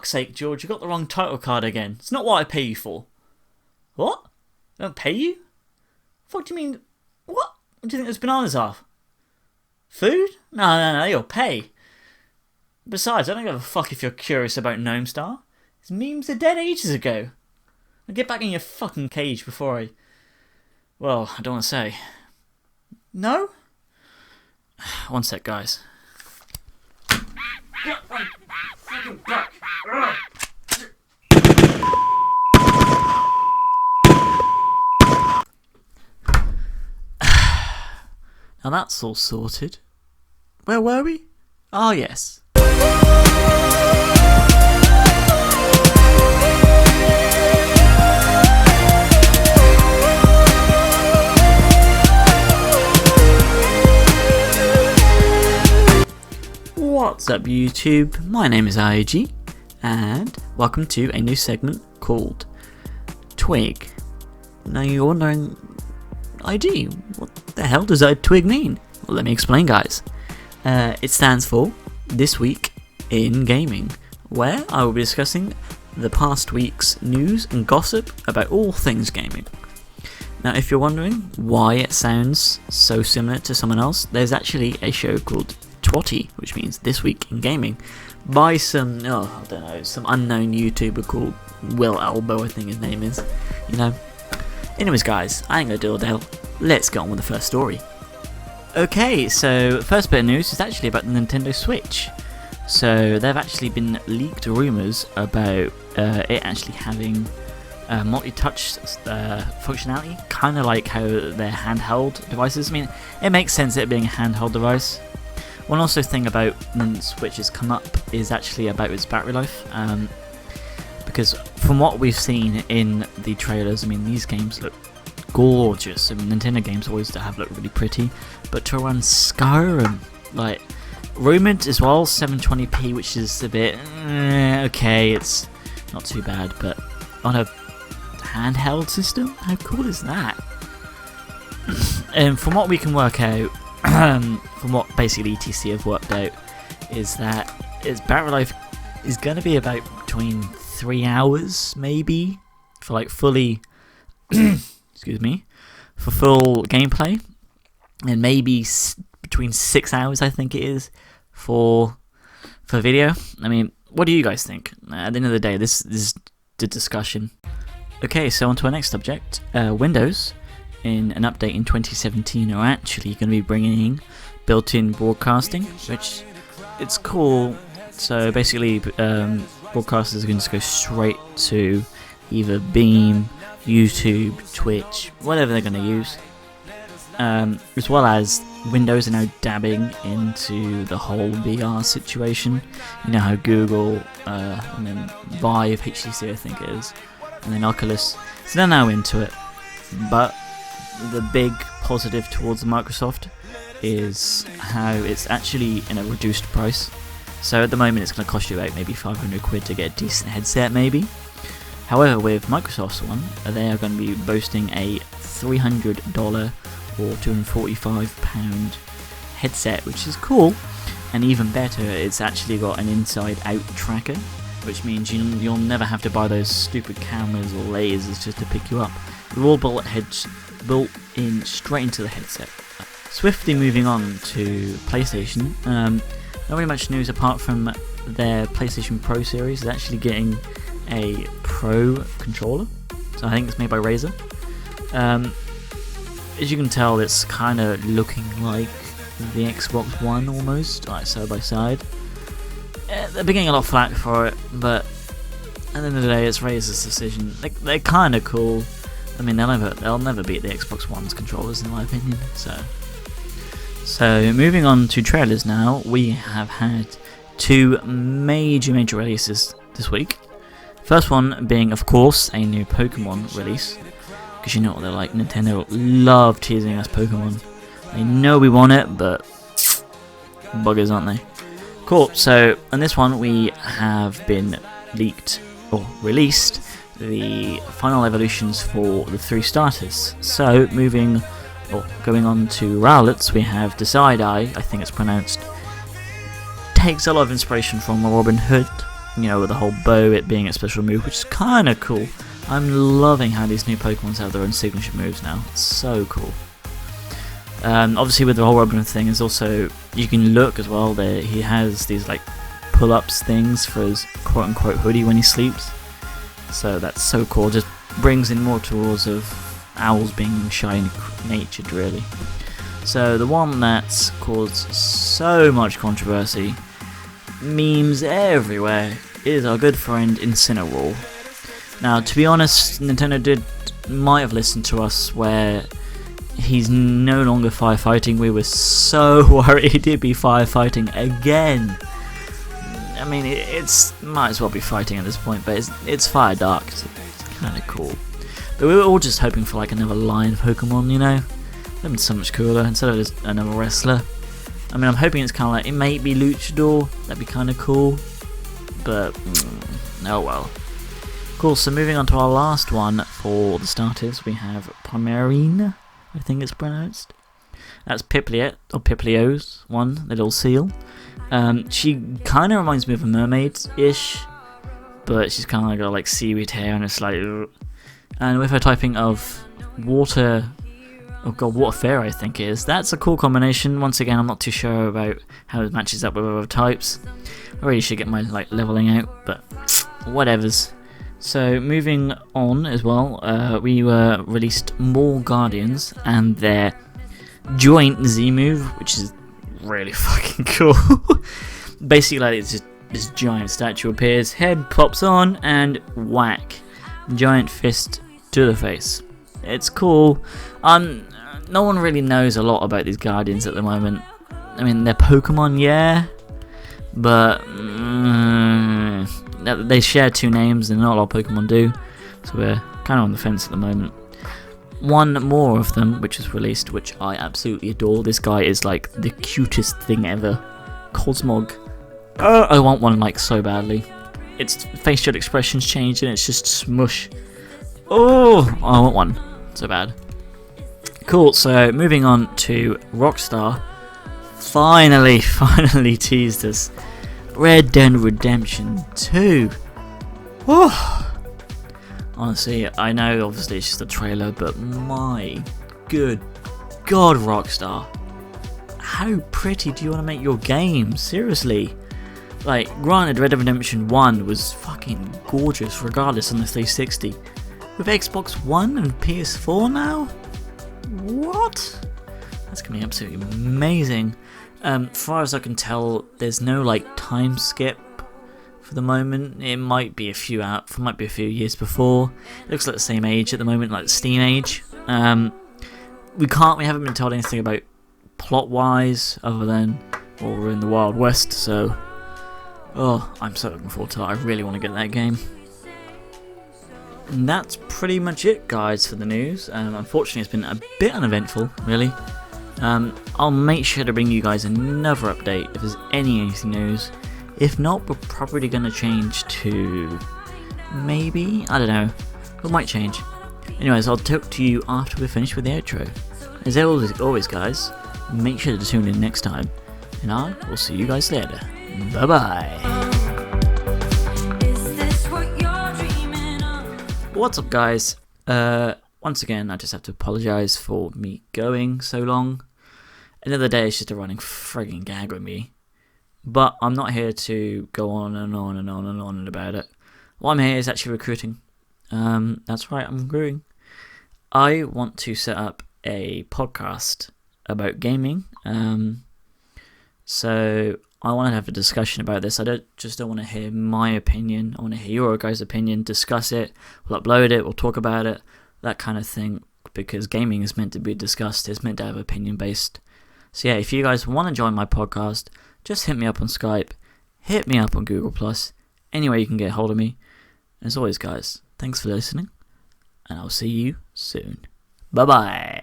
fuck's sake, George, you got the wrong title card again. It's not what I pay you for. What? I don't pay you? What do you mean? What? What do you think those bananas are? Food? No, you'll pay. Besides, I don't give a fuck if you're curious about Gnome Star. His memes are dead ages ago. Now get back in your fucking cage before I... Well, I don't want to say. No? One sec, guys. Get my fucking back! Now that's all sorted. Where were we? Oh, yes. What's up, YouTube? My name is T.W.I.G, and welcome to a new segment called Twig. Now you're wondering, IG, what the hell does that twig mean? Well, let me explain, guys. It stands for This Week in Gaming, where I will be discussing the past week's news and gossip about all things gaming. Now, if you're wondering why it sounds so similar to someone else, there's actually a show called T.W.I.G, which means This Week in Gaming, by some, some unknown YouTuber called Will Elbow, I think his name is. You know. Anyways, guys, I ain't gonna do all that. Let's get on with the first story. Okay, so first bit of news is actually about the Nintendo Switch. So there have actually been leaked rumours about it actually having multi-touch functionality, kind of like how they're handheld devices. I mean, it makes sense it being a handheld device. One also thing about the Switch has come up is actually about its battery life. Because from what we've seen in the trailers, I mean, these games look gorgeous. I mean, Nintendo games always have looked really pretty, but to run Skyrim, like, rumored as well, 720p, which is a bit, okay, it's not too bad, but on a handheld system, how cool is that? And from what we can work out, from what basically ETC have worked out, is that its battery life is going to be about between 3 hours, maybe, for like fully, excuse me, for full gameplay, and maybe between 6 hours, I think it is, for video. I mean, what do you guys think? At the end of the day, this is the discussion. Okay, so on to our next subject. Windows, in an update in 2017, are actually going to be bringing built-in broadcasting, which it's cool. So basically, broadcasters are going to just go straight to either Beam, YouTube, Twitch, whatever they're going to use. As well as Windows are now dabbing into the whole VR situation. You know how Google, and then Vive, HTC I think it is, and then Oculus, so they're now into it. But the big positive towards Microsoft is how it's actually in a reduced price. So at the moment it's going to cost you about maybe 500 quid to get a decent headset maybe. However, with Microsoft's one, they are going to be boasting a $300 or £245 headset, which is cool. And even better, it's actually got an inside-out tracker, which means you'll never have to buy those stupid cameras or lasers just to pick you up. They're all built in straight into the headset. Swiftly moving on to PlayStation. Not really much news apart from their PlayStation Pro series is actually getting a Pro controller. So I think it's made by Razer. As you can tell, it's kind of looking like the Xbox One almost, like side by side. They're getting a lot of flack for it, but at the end of the day, it's Razer's decision. They're kind of cool. I mean, they'll never beat the Xbox One's controllers in my opinion. So moving on to trailers now, we have had two major releases this week. First one being, of course, a new Pokemon release, because you know what they're like, Nintendo love teasing us Pokemon. They know we want it, but buggers, aren't they? Cool, so on this one we have been leaked, or released, the final evolutions for the 3 starters. So going on to Rowlets, we have Decide I think it's pronounced, takes a lot of inspiration from Robin Hood, with the whole bow, it being a special move, which is kind of cool. I'm loving how these new Pokemon have their own signature moves now. It's so cool. Obviously with the whole Robin thing is also, you can look as well, there he has these like pull-ups things for his quote-unquote hoodie when he sleeps. So that's so cool, just brings in more towards of owls being shy natured really. So the one that's caused so much controversy, memes everywhere, is our good friend Incineroar. Now to be honest, Nintendo might have listened to us where he's no longer firefighting. We were so worried he'd be firefighting again. I mean, it's might as well be fighting at this point, but it's Fire Dark, so it's kind of cool. But we were all just hoping for like another lion Pokemon, That'd been so much cooler instead of just another wrestler. I mean, I'm hoping it's kind of like, it may be Luchador, that'd be kind of cool, but oh well. Cool, so moving on to our last one for the starters, we have Primarine, I think it's pronounced. That's Piplup, or Piplio's one, the little seal. She kind of reminds me of a mermaid-ish, but she's kind of got like seaweed hair and it's like, ugh. And with her typing of water, oh god, Water Fairy I think it is. That's a cool combination. Once again, I'm not too sure about how it matches up with other types. I really should get my like leveling out, but whatevers. So moving on as well, we released more Guardians and their joint Z move, which is really fucking cool. Basically, like, it's just this giant statue appears, head pops on, and whack, giant fist to the face. It's cool. No one really knows a lot about these Guardians at the moment. I mean, they're Pokemon, yeah, but they share two names, and not a lot of Pokemon do, so we're kind of on the fence at the moment. One more of them, which was released, which I absolutely adore. This guy is like the cutest thing ever. Cosmog. I want one like so badly. Its facial expressions change and it's just smush. Oh, I want one so bad. Cool, so moving on to Rockstar. Finally teased us. Red Dead Redemption 2. Whew. Honestly, I know obviously it's just a trailer, but my good god, Rockstar. How pretty do you want to make your game? Seriously. Like, granted, Red Dead Redemption 1 was fucking gorgeous, regardless on the 360. With Xbox One and PS4 now? What? That's going to be absolutely amazing. As far as I can tell, there's no like time skip for the moment. It might be a few years before. It looks like the same age at the moment, like the Steam age. We haven't been told anything about plot-wise, other than, well, we're in the Wild West, so I'm so looking forward to it. I really want to get that game. And that's pretty much it, guys, for the news. Unfortunately, it's been a bit uneventful, really. I'll make sure to bring you guys another update if there's anything news. If not, we're probably going to change to maybe, I don't know, we might change. Anyways, I'll talk to you after we're finished with the outro. As always guys, make sure to tune in next time, and I will see you guys later. Bye bye. What's up, guys? Once again, I just have to apologise for me going so long. Another day is just a running frigging gag with me. But I'm not here to go on and on and on and on about it. What I'm here is actually recruiting. That's right, I'm recruiting. I want to set up a podcast about gaming. So I want to have a discussion about this. I don't want to hear my opinion. I want to hear your guys' opinion, discuss it, we'll upload it, we'll talk about it, that kind of thing. Because gaming is meant to be discussed, it's meant to have opinion based. So yeah, if you guys want to join my podcast, just hit me up on Skype, hit me up on Google+, any way you can get a hold of me. As always, guys, thanks for listening, and I'll see you soon. Bye-bye.